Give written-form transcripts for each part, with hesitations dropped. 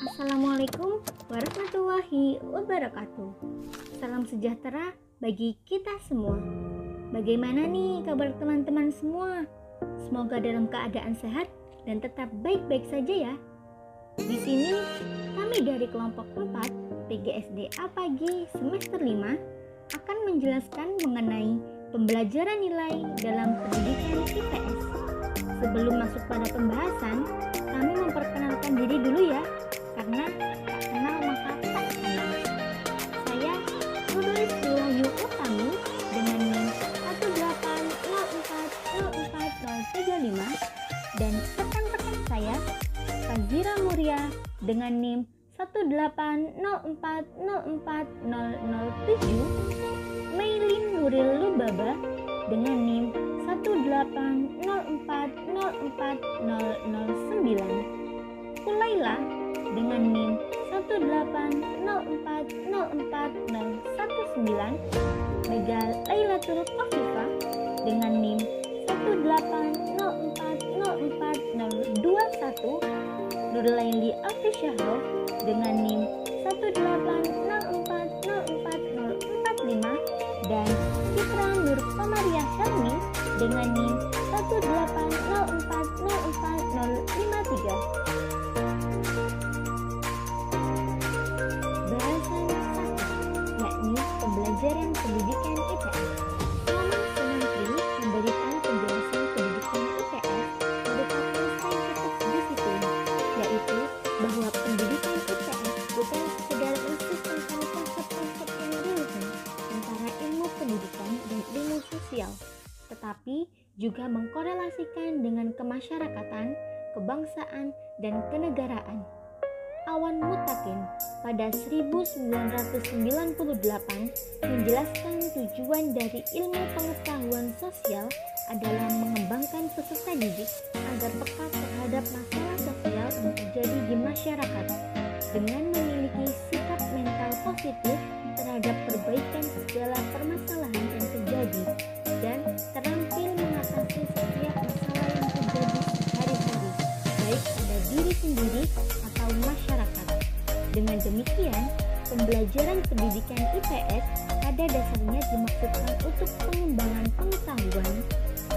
Assalamualaikum warahmatullahi wabarakatuh. Salam sejahtera bagi kita semua. Bagaimana nih kabar teman-teman semua? Semoga dalam keadaan sehat dan tetap baik-baik saja ya. Di sini kami dari kelompok 4 PGSD A Pagi semester 5 akan menjelaskan mengenai pembelajaran nilai dalam pendidikan IPS. Sebelum masuk pada pembahasan, kami memperkenalkan diri dulu ya, karena tak kenal maka tak sayang. Saya Nurul Wahyu Utami dengan NIM 180404035 dan rekan-rekan saya Fazira Muria dengan NIM 180404007, Maylin Nuril Lubaba dengan NIM 180404009, Kulaila dengan NIM 180404019, Mega Lailatul Khafifah dengan NIM 180404021, Nurlaili Afisyahrov dengan NIM 180404045, dan Citra Nur Komariah Helmi dengan NIM 180404053. Bahasan 1, yakni pembelajaran pendidikan IPS. Selama Senantri memberikan penjelasan pendidikan IPS merupakan scientific disiplin, yaitu bahwa pendidikan IPS bukan sekedar mensinkronkan konsep-konsep yang relevan antara ilmu pendidikan dan ilmu sosial, tetapi juga mengkorelasikan dengan kemasyarakatan, kebangsaan, dan kenegaraan. Awan Mutakin pada 1998 menjelaskan tujuan dari ilmu pengetahuan sosial adalah mengembangkan peserta didik agar peka terhadap masalah sosial yang terjadi di masyarakat dengan memiliki sikap mental positif terhadap perbaikan segala permasalahan yang terjadi dan terampil mengatasi setiap masalah yang terjadi sehari-hari, baik pada diri sendiri atau masyarakat. Dengan demikian, pembelajaran pendidikan IPS pada dasarnya dimaksudkan untuk pengembangan pengetahuan,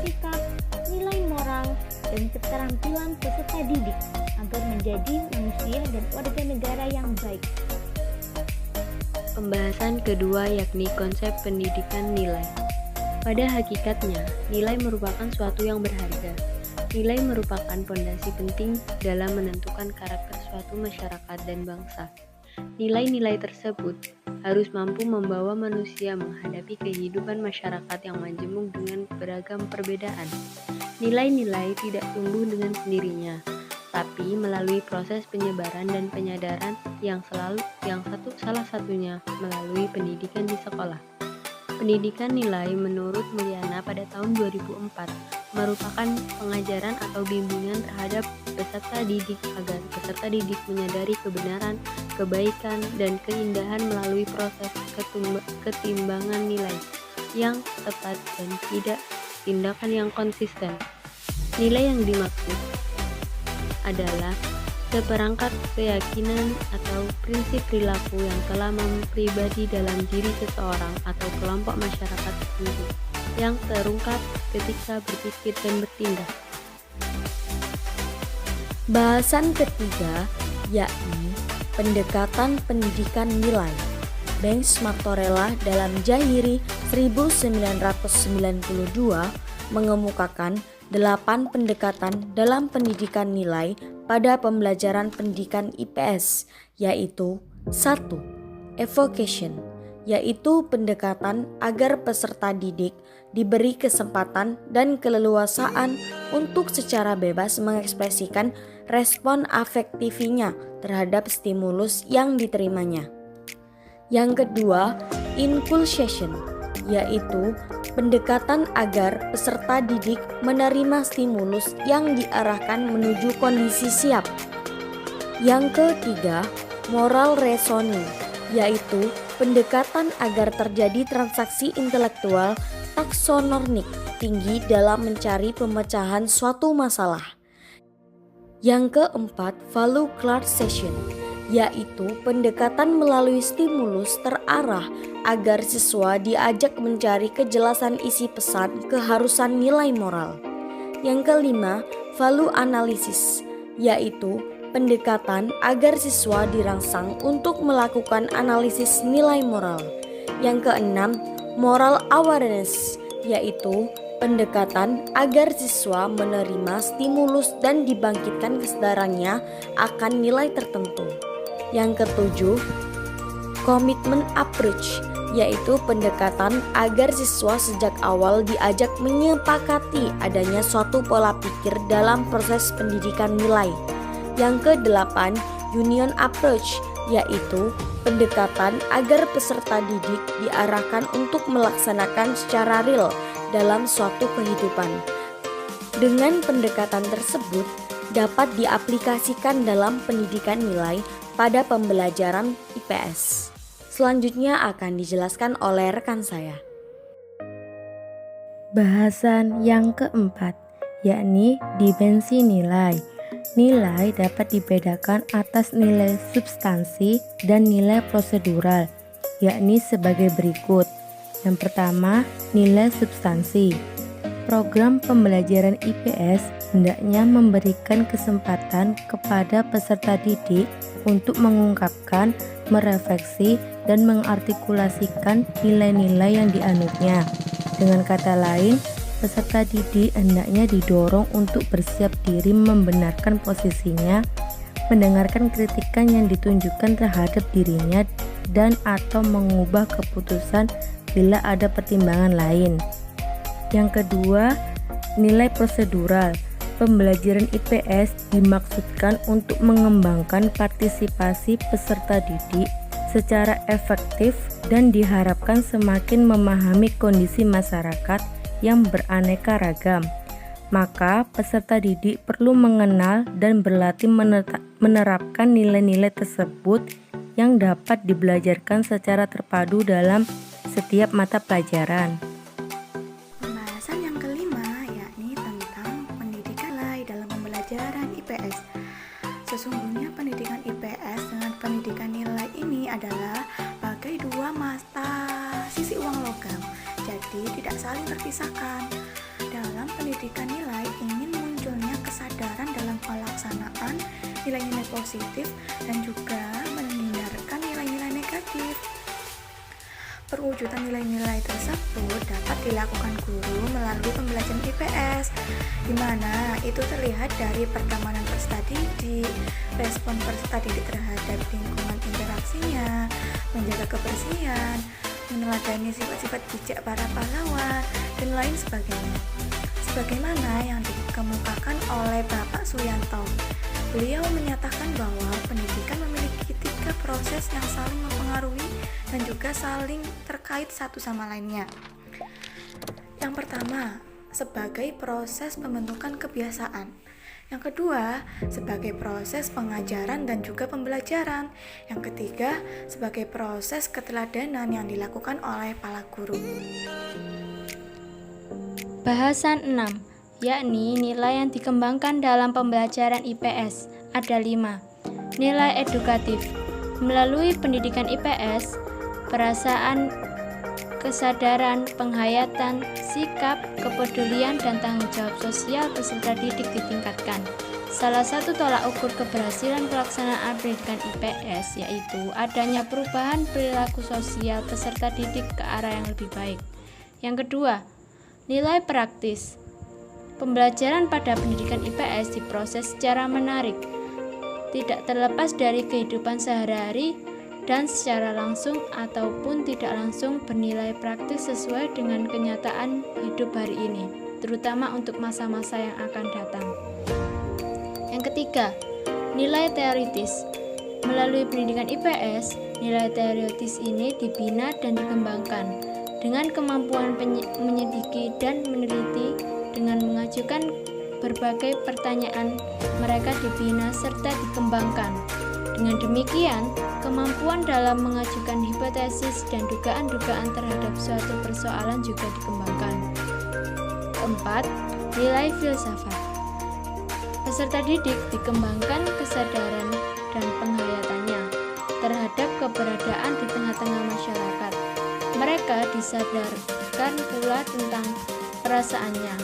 sikap, nilai moral, dan keterampilan peserta didik agar menjadi manusia dan warga negara yang baik. Pembahasan kedua yakni konsep pendidikan nilai. Pada hakikatnya, nilai merupakan suatu yang berharga. Nilai merupakan fondasi penting dalam menentukan karakter suatu masyarakat dan bangsa. Nilai-nilai tersebut harus mampu membawa manusia menghadapi kehidupan masyarakat yang majemuk dengan beragam perbedaan. Nilai-nilai tidak tumbuh dengan sendirinya, tapi melalui proses penyebaran dan penyadaran yang salah satunya melalui pendidikan di sekolah. Pendidikan nilai menurut Mulyana pada tahun 2004 merupakan pengajaran atau bimbingan terhadap peserta didik agar peserta didik menyadari kebenaran, kebaikan, dan keindahan melalui proses ketimbangan nilai yang tepat dan tidak tindakan yang konsisten. Nilai yang dimaksud adalah seperangkat keyakinan atau prinsip perilaku yang telah mempribadi dalam diri seseorang atau kelompok masyarakat tertentu yang terungkap ketika berpikir dan bertindak. Bahasan ketiga yakni pendekatan pendidikan nilai. Banks Martorella dalam Jahiri 1992 mengemukakan 8 pendekatan dalam pendidikan nilai pada pembelajaran pendidikan IPS, yaitu 1. Evocation, yaitu pendekatan agar peserta didik diberi kesempatan dan keleluasaan untuk secara bebas mengekspresikan respon afektifnya terhadap stimulus yang diterimanya. Yang kedua, inculcation, yaitu pendekatan agar peserta didik menerima stimulus yang diarahkan menuju kondisi siap. Yang ketiga, moral reasoning, yaitu pendekatan agar terjadi transaksi intelektual taksonormik tinggi dalam mencari pemecahan suatu masalah. Yang keempat, value classation, yaitu pendekatan melalui stimulus terarah agar siswa diajak mencari kejelasan isi pesan keharusan nilai moral. Yang kelima, value analysis, yaitu pendekatan agar siswa dirangsang untuk melakukan analisis nilai moral. Yang keenam, moral awareness, yaitu pendekatan agar siswa menerima stimulus dan dibangkitkan kesadarannya akan nilai tertentu. Yang ketujuh, commitment approach, yaitu pendekatan agar siswa sejak awal diajak menyepakati adanya suatu pola pikir dalam proses pendidikan nilai. Yang kedelapan, union approach, yaitu pendekatan agar peserta didik diarahkan untuk melaksanakan secara real dalam suatu kehidupan. Dengan pendekatan tersebut dapat diaplikasikan dalam pendidikan nilai pada pembelajaran IPS. Selanjutnya akan dijelaskan oleh rekan saya. Bahasan yang keempat, yakni dimensi nilai. Nilai dapat dibedakan atas nilai substansi dan nilai prosedural, yakni sebagai berikut. Yang pertama, nilai substansi. Program pembelajaran IPS hendaknya memberikan kesempatan kepada peserta didik untuk mengungkapkan, merefleksi, dan mengartikulasikan nilai-nilai yang dianutnya. Dengan kata lain, peserta didik hendaknya didorong untuk bersiap diri membenarkan posisinya, mendengarkan kritikan yang ditunjukkan terhadap dirinya, dan atau mengubah keputusan bila ada pertimbangan lain. Yang kedua, nilai prosedural. Pembelajaran IPS dimaksudkan untuk mengembangkan partisipasi peserta didik secara efektif dan diharapkan semakin memahami kondisi masyarakat yang beraneka ragam. Maka peserta didik perlu mengenal dan berlatih menerapkan nilai-nilai tersebut yang dapat dibelajarkan secara terpadu dalam setiap mata pelajaran. Pembahasan yang kelima yakni tentang pendidikan nilai dalam pembelajaran IPS. Sesungguhnya pendidikan IPS dengan pendidikan nilai ini adalah bagai dua mata sisi uang logam, jadi tidak saling terpisahkan. Dalam pendidikan nilai ingin munculnya kesadaran dalam pelaksanaan nilai-nilai positif dan juga menghindarkan nilai-nilai negatif. Perwujudan nilai-nilai tersebut dapat dilakukan guru melalui pembelajaran IPS, di mana itu terlihat dari perkembangan peserta didik, respon peserta didik terhadap lingkungan interaksinya, menjaga kebersihan, meneladani sifat-sifat bijak para pahlawan, dan lain sebagainya. Sebagaimana yang dikemukakan oleh Bapak Suyanto, beliau menyatakan bahwa pendidikan memiliki 3 proses yang saling mempengaruhi dan juga saling terkait satu sama lainnya. Yang pertama, sebagai proses pembentukan kebiasaan. Yang kedua, sebagai proses pengajaran dan juga pembelajaran. Yang ketiga, sebagai proses keteladanan yang dilakukan oleh para guru. Bahasan 6, yakni nilai yang dikembangkan dalam pembelajaran IPS. Ada 5. Nilai edukatif. Melalui pendidikan IPS, perasaan, kesadaran, penghayatan, sikap, kepedulian, dan tanggung jawab sosial peserta didik ditingkatkan. Salah satu tolak ukur keberhasilan pelaksanaan pendidikan IPS yaitu adanya perubahan perilaku sosial peserta didik ke arah yang lebih baik. Yang kedua, nilai praktis. Pembelajaran pada pendidikan IPS diproses secara menarik, tidak terlepas dari kehidupan sehari-hari dan secara langsung ataupun tidak langsung bernilai praktis sesuai dengan kenyataan hidup hari ini, terutama untuk masa-masa yang akan datang. Yang ketiga, nilai teoritis. Melalui pendidikan IPS, nilai teoritis ini dibina dan dikembangkan dengan kemampuan menyelidiki dan meneliti. Dengan mengajukan berbagai pertanyaan, mereka dibina serta dikembangkan. Dengan demikian, kemampuan dalam mengajukan hipotesis dan dugaan-dugaan terhadap suatu persoalan juga dikembangkan. Keempat, nilai filsafat. Peserta didik dikembangkan kesadaran dan penghayatannya. keberadaan di tengah-tengah masyarakat. Mereka disadarkan pula tentang perasaannya,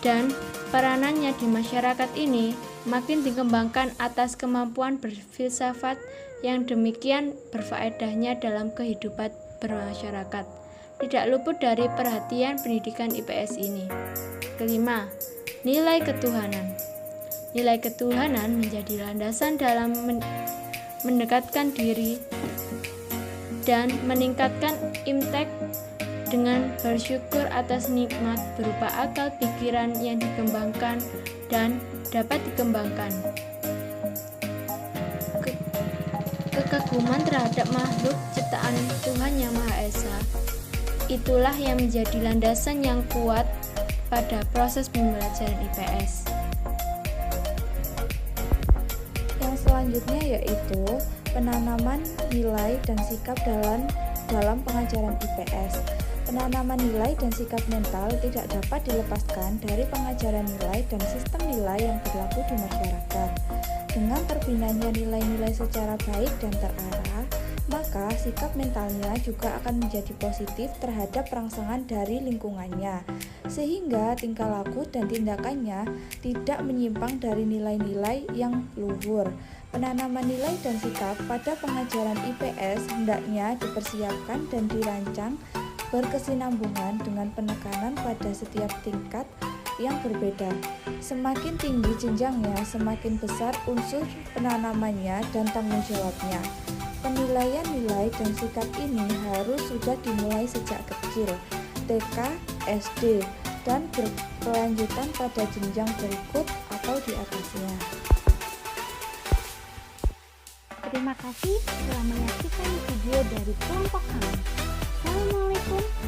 dan peranannya di masyarakat ini makin dikembangkan atas kemampuan berfilsafat yang demikian berfaedahnya dalam kehidupan bermasyarakat. Tidak luput dari perhatian pendidikan IPS ini. Kelima, nilai ketuhanan. Nilai ketuhanan menjadi landasan dalam mendekatkan diri dan meningkatkan impact dengan bersyukur atas nikmat berupa akal pikiran yang dikembangkan dan dapat dikembangkan. Kekaguman terhadap makhluk ciptaan Tuhan Yang Maha Esa, itulah yang menjadi landasan yang kuat pada proses pembelajaran IPS. Yang selanjutnya yaitu penanaman nilai dan sikap dalam pengajaran IPS. Penanaman nilai dan sikap mental tidak dapat dilepaskan dari pengajaran nilai dan sistem nilai yang berlaku di masyarakat. Dengan terbinanya nilai-nilai secara baik dan terarah, maka sikap mentalnya juga akan menjadi positif terhadap rangsangan dari lingkungannya, sehingga tingkah laku dan tindakannya tidak menyimpang dari nilai-nilai yang luhur. Penanaman nilai dan sikap pada pengajaran IPS hendaknya dipersiapkan dan dirancang berkesinambungan dengan penekanan pada setiap tingkat yang berbeda. Semakin tinggi jenjangnya, semakin besar unsur penanamannya dan tanggung jawabnya. Penilaian nilai dan sikap ini harus sudah dimulai sejak kecil, TK, SD, dan berkelanjutan pada jenjang berikut atau di atasnya. Terima kasih telah menyaksikan video dari kelompok kami. Assalamualaikum